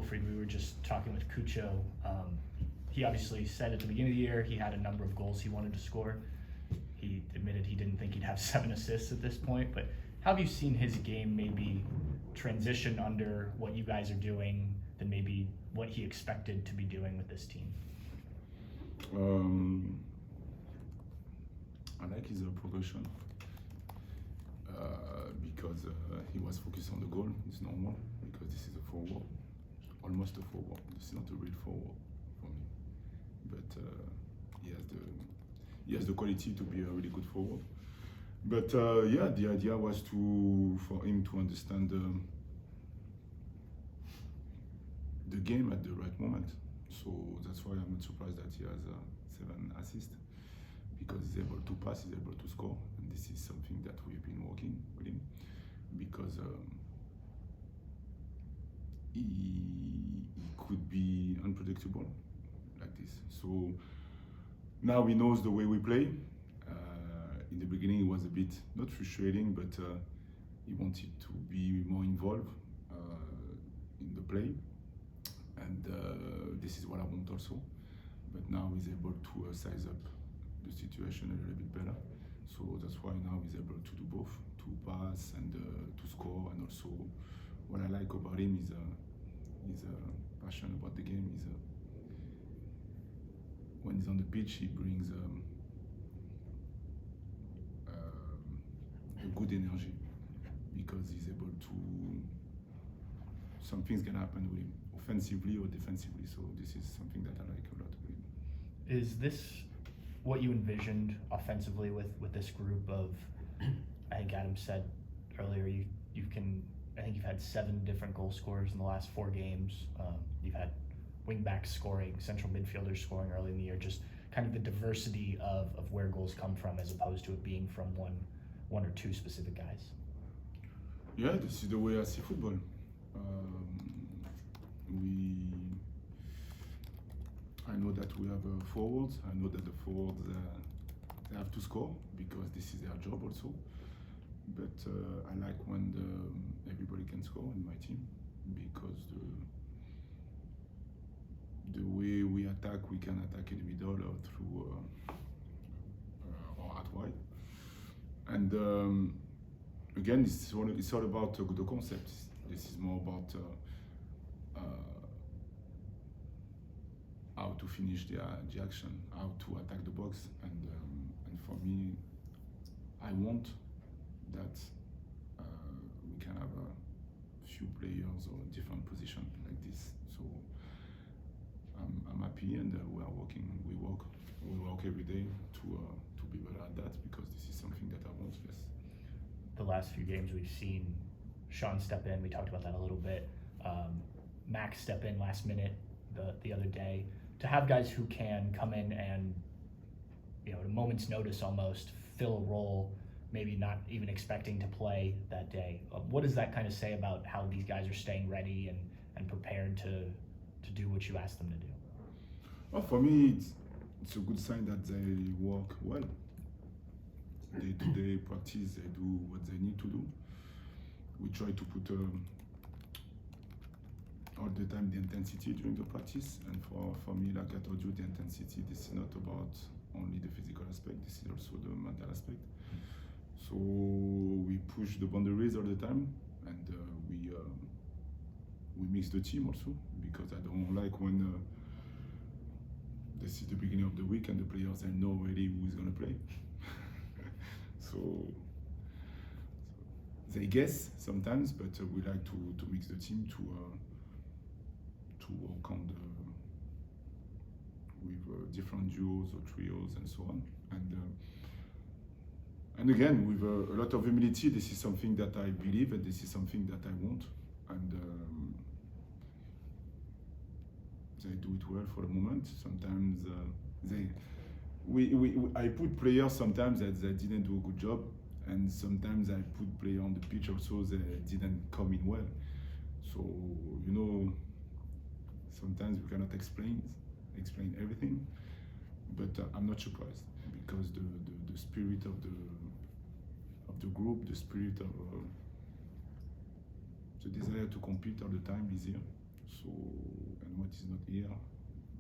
Wilfried, we were just talking with Cucho. He obviously said at the beginning of the year he had a number of goals he wanted to score. He admitted he didn't think he'd have 7 assists at this point, but how have you seen his game maybe transition under what you guys are doing than maybe what he expected to be doing with this team? I like his progression because he was focused on the goal. It's normal because this is a forward, almost a forward. This is not a real forward for me, but he has the quality to be a really good forward. But yeah, the idea was for him to understand the game at the right moment. So that's why I'm not surprised that he has 7 assists, because he's able to pass, he's able to score, and this is something that we've been working with him, because he could be unpredictable like this. So now he knows the way we play. In the beginning it was a bit, not frustrating, but he wanted to be more involved in the play, and this is what I want also. But now he's able to size up the situation a little bit better. So that's why now he's able to do both, to pass and to score. And also what I like about him is he's passionate about the game. When he's on the pitch, he brings a good energy, because he's able to, something's gonna happen with him, offensively or defensively. So this is something that I like a lot with him. Is this what you envisioned offensively with this group of, I think Adam said earlier, I think you've had 7 different goal scorers in the last 4 games. You've had wingbacks scoring, central midfielders scoring early in the year, just kind of the diversity of where goals come from, as opposed to it being from one or 2 specific guys. Yeah, this is the way I see football. I know that we have forwards. I know that the forwards they have to score, because this is their job also. But I like when everybody can score in my team, because the way we attack, we can attack in the middle or through or out wide. And again, it's all about the concept. This is more about how to finish the action, how to attack the box, and for me, I want that we can have a few players or different positions like this. So I'm happy, and we are working. We work every day to be better at that, because this is something that I want. Yes. The last few games we've seen Sean step in. We talked about that a little bit. Max step in last minute the other day. To have guys who can come in and, at a moment's notice almost, fill a role, maybe not even expecting to play that day. What does that kind of say about how these guys are staying ready and prepared to do what you ask them to do? Well, for me, it's a good sign that they work well. They practice, they do what they need to do. We try to put all the time the intensity during the practice, and for me, like I told you, the intensity, this is not about only the physical aspect, this is also the mental aspect. So we push the boundaries all the time, and we mix the team also, because I don't like when this is the beginning of the week and the players they know already who is going to play. so they guess sometimes, but we like to mix the team to work on with different duos or trios and so on. And again, with a lot of humility, this is something that I believe, and this is something that I want. And they do it well for the moment. Sometimes I put players sometimes that they didn't do a good job, and sometimes I put players on the pitch also that didn't come in well. So sometimes we cannot explain everything, but I'm not surprised, because the spirit of the group, the spirit of the desire to compete all the time is here. So, and what is not here,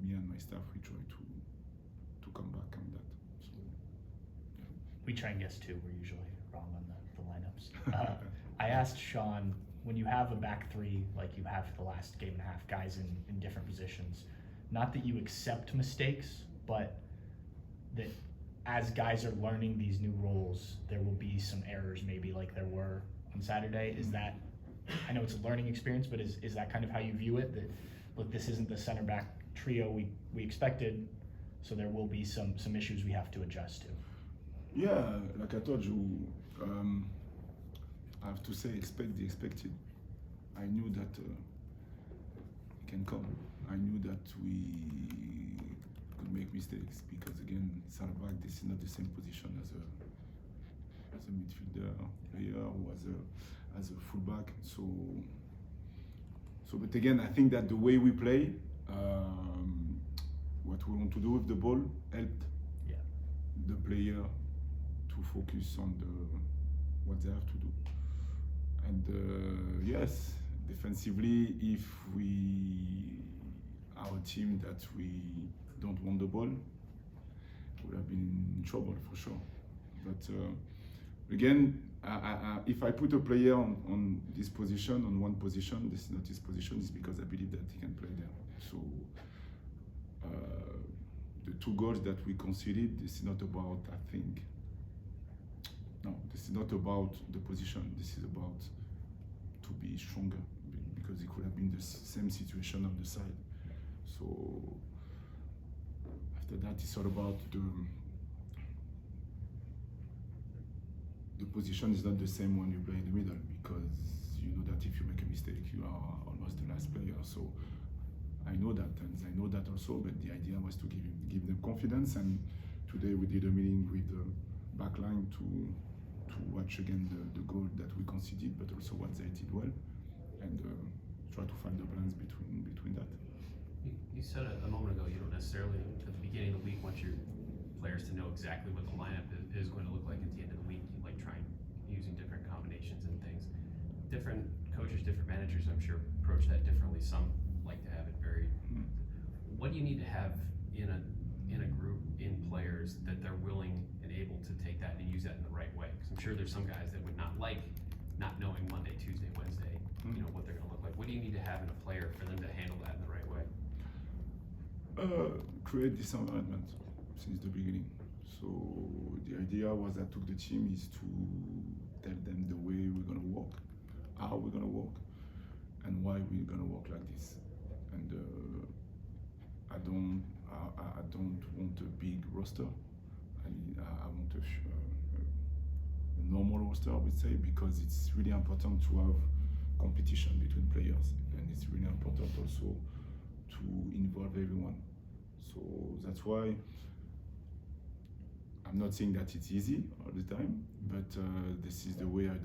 me and my staff, we try to come back on that. So, yeah. We try and guess too. We're usually wrong on the lineups. I asked Sean, when you have a back three like you have the last game and a half, guys in different positions, not that you accept mistakes, but that as guys are learning these new roles, there will be some errors maybe like there were on Saturday. Is that, I know it's a learning experience, but is that kind of how you view it? That, look, this isn't the center back trio we expected, so there will be some issues we have to adjust to. Yeah, like I told you, I have to say, expect the expected. I knew that it can come. I knew that we could make mistakes because, again, center back, this is not the same position as a midfielder player or as a fullback. So, but again, I think that the way we play, what we want to do with the ball, helped the player to focus on what they have to do. And yes, defensively, if we are a team that we don't want the ball, we would have been in trouble for sure. But again, if I put a player on this position, on one position, this is not his position, it's because I believe that he can play there. So the 2 goals that we conceded, this is not about, I think, no, this is not about the position. This is about to be stronger because it could have been the same situation on the side. So after that, it's all about the position is not the same when you play in the middle because you know that if you make a mistake, you are almost the last player. So I know that, and I know that also. But the idea was to give them confidence. And today we did a meeting with the backline to watch again the goal that we conceded, but also what they did well, and try to find the balance between that. You said a moment ago you don't necessarily at the beginning of the week want your players to know exactly what the lineup is going to look like at the end of the week. You like trying using different combinations and things. Different coaches, different managers, I'm sure, approach that differently. Some like to have it very. What do you need to have in a group, in players, that they're willing and able to take that and use that in the right way? Because I'm sure there's some guys that would not like not knowing Monday, Tuesday, Wednesday, you know, what they're going to look like. What do you need to have in a player for them to handle that in the right way? Create this environment since the beginning. So the idea was I took the team is to tell them the way we're going to work, how we're going to work, and why we're going to work like this. And I don't want a big roster. I want a normal roster, I would say, because it's really important to have competition between players, and it's really important also to involve everyone. So that's why I'm not saying that it's easy all the time, but this is the way I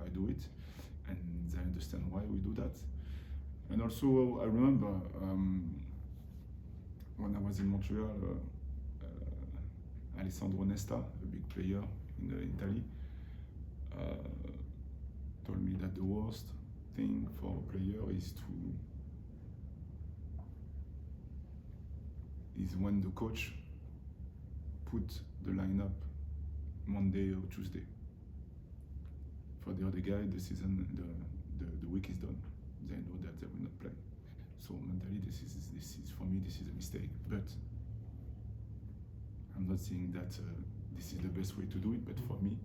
do it, and I understand why we do that. And also, I remember when I was in Montreal, Alessandro Nesta, a big player in Italy, told me that the worst thing for a player is when the coach put the lineup Monday or Tuesday. For the other guy, the season, the week is done. They know that they will not play. So mentally, this is for me, this is a mistake. But I'm not saying that this is the best way to do it. But for me,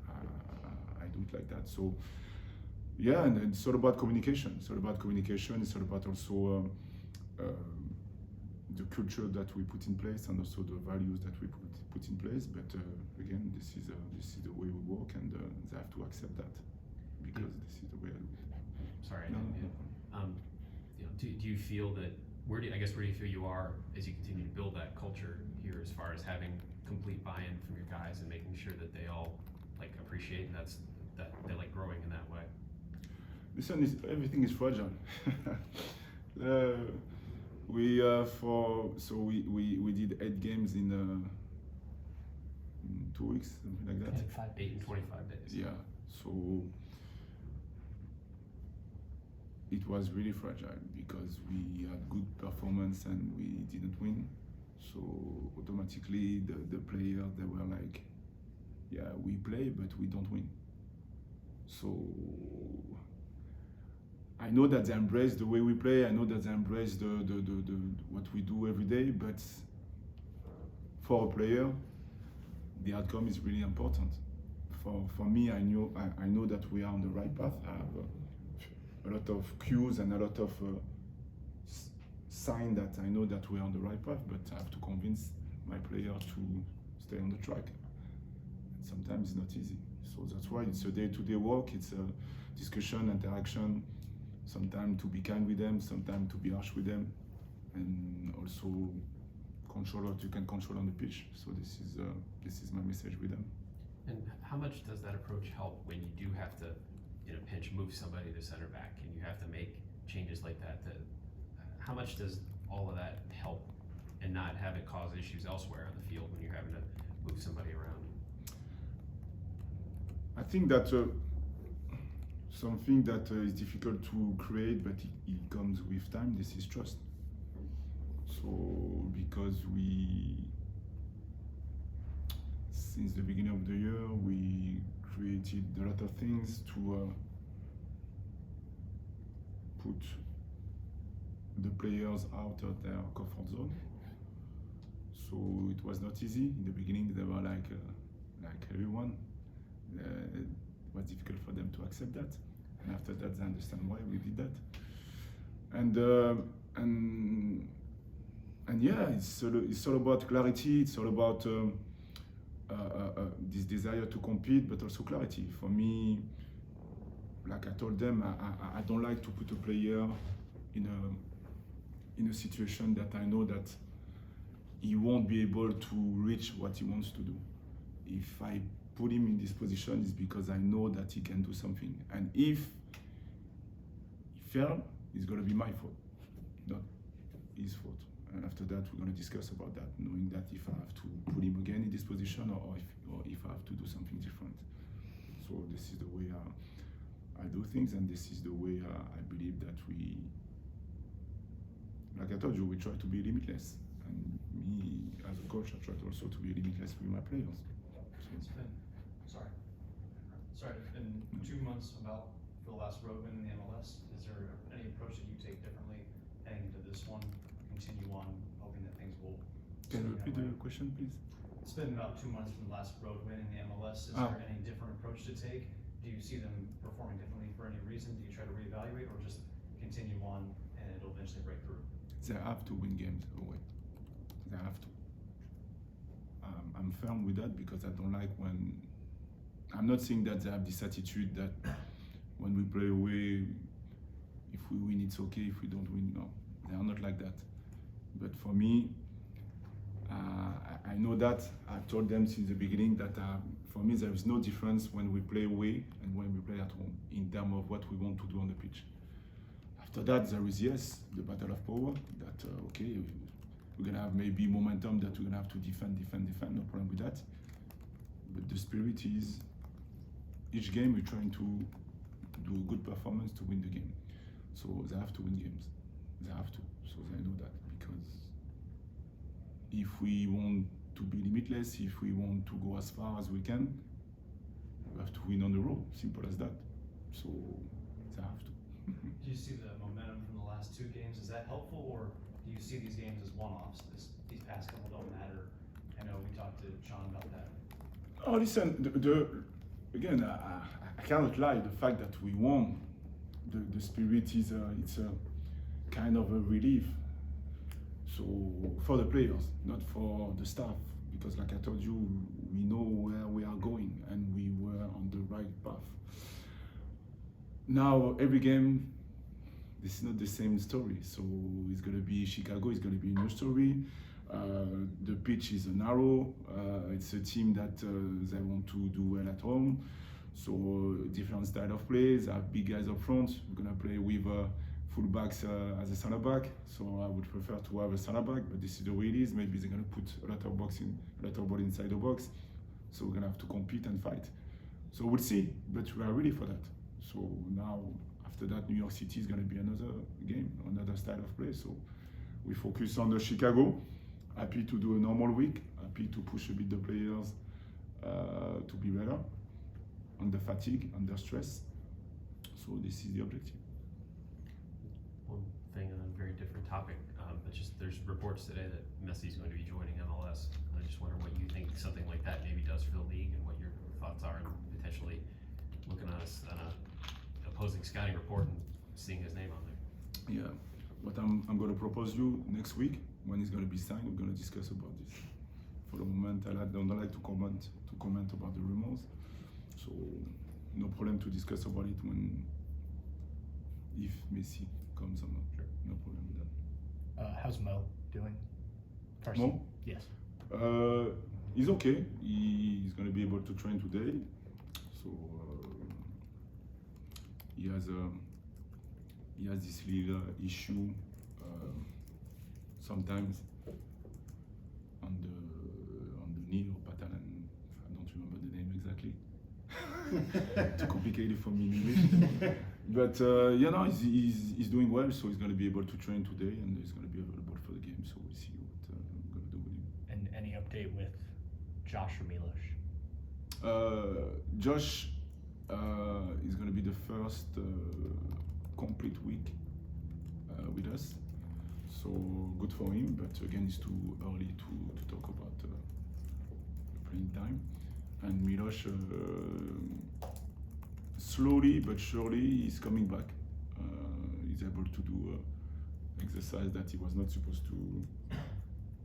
I do it like that. So yeah, and it's all about communication. It's all about communication. It's all about also the culture that we put in place, and also the values that we put in place. But again, this is the way we work, and they have to accept that because this is the way I do it. Sorry. No. You know, do you feel that where do you feel you are as you continue to build that culture here, as far as having complete buy-in from your guys and making sure that they all like appreciate that they like growing in that way? Listen, everything is fragile. We did 8 games in 2 weeks, something like that. 8 and 25 days. Yeah. So it was really fragile because we had good performance and we didn't win. So automatically the players, they were like, yeah, we play but we don't win. So I know that they embrace the way we play. I know that they embrace the what we do every day. But for a player, the outcome is really important. For me, I know that we are on the right path. I have a lot of cues and a lot of sign that I know that we are on the right path. But I have to convince my player to stay on the track. And sometimes it's not easy. So that's why it's a day-to-day work. It's a discussion, interaction. Sometimes to be kind with them, sometimes to be harsh with them, and also control what you can control on the pitch. So this is my message with them. And how much does that approach help when you do have to, in a pinch, move somebody to center back and you have to make changes like that? How much does all of that help and not have it cause issues elsewhere on the field when you're having to move somebody around? I think that something that is difficult to create, but it comes with time. This is trust. So because since the beginning of the year, we created a lot of things to put the players out of their comfort zone. So it was not easy. In the beginning, they were like everyone. It was difficult for them to accept that. And after that, they understand why we did that. And yeah, it's all about clarity. It's all about this desire to compete, but also clarity. For me, like I told them, I don't like to put a player in a situation that I know that he won't be able to reach what he wants to do. If I put him in this position, it's because I know that he can do something. And if he fails, it's going to be my fault, not his fault. And after that, we're going to discuss about that, knowing that if I have to put him again in this position or if I have to do something different. So this is the way I do things, and this is the way I believe that we, like I told you, we try to be limitless. And me, as a coach, I try also to be limitless with my players. It's been 2 months about for the last road win in the MLS. Is there any approach that you take differently heading into this one? Continue on, hoping that things will. Can you repeat the question, please? It's been about 2 months from the last road win in the MLS. Is there any different approach to take? Do you see them performing differently for any reason? Do you try to reevaluate or just continue on and it'll eventually break through? They have to win games away. They have to. I'm firm with that because I don't like when. I'm not saying that they have this attitude that when we play away, if we win, it's okay. If we don't win, no. They are not like that. But for me, I know that. I've told them since the beginning that for me, there is no difference when we play away and when we play at home in terms of what we want to do on the pitch. After that, there is, yes, the battle of power that, okay, we're going to have maybe momentum that we're going to have to defend, no problem with that. But the spirit is, each game we're trying to do a good performance to win the game. So they have to win games. They have to. So they know that. Because if we want to be limitless, if we want to go as far as we can, we have to win on the road. Simple as that. So they have to. Do you see the momentum from the last 2 games? Is that helpful, or do you see these games as one-offs? These past couple don't matter. I know we talked to Sean about that. Oh, listen. Again, I cannot lie. The fact that we won, the spirit is it's a kind of a relief. So for the players, not for the staff, because like I told you, we know where we are going and we were on the right path. Now every game, this is not the same story. So it's going to be Chicago, it's going to be a new story. The pitch is narrow. It's a team that they want to do well at home. So different style of plays. I have big guys up front. We're going to play with fullbacks as a center back. So I would prefer to have a center back, but this is the way it is. Maybe they're going to put a lot of ball inside the box. So we're going to have to compete and fight. So we'll see, but we are ready for that. So now, after that, New York City is going to be another game, another style of play. So we focus on the Chicago. Happy to do a normal week. Happy to push a bit the players to be better under fatigue, under stress. So this is the objective. One thing on a very different topic, it's just there's reports today that Messi's going to be joining MLS. And I just wonder what you think something like that maybe does for the league and what your thoughts are and potentially looking on a opposing scouting report and seeing his name on there. Yeah, but I'm going to propose you next week when it's going to be signed. We're going to discuss about this. For the moment, don't like to comment about the rumors. So no problem to discuss about it when if Messi comes or not. Sure. No problem with that. How's Mo doing? Personally? Mo? Yes. He's okay. He's going to be able to train today. So he has this little issue sometimes on the knee or pattern. I don't remember the name exactly. Too complicated for me in English. But he's doing well, so he's going to be able to train today, and he's going to be available for the game. So we'll see what I'm going to do with him. And any update with Josh or Milos? Josh is going to be the first complete week with us. So good for him, but again, it's too early to talk about playing time. And Milos, slowly but surely, he's coming back. He's able to do exercise that he was not supposed to,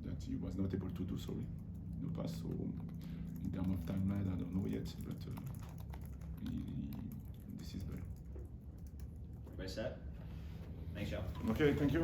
that he was not able to do, sorry, in the past. So in terms of timeline, I don't know yet, but this is better. Everybody set? Thanks, y'all. Okay, thank you.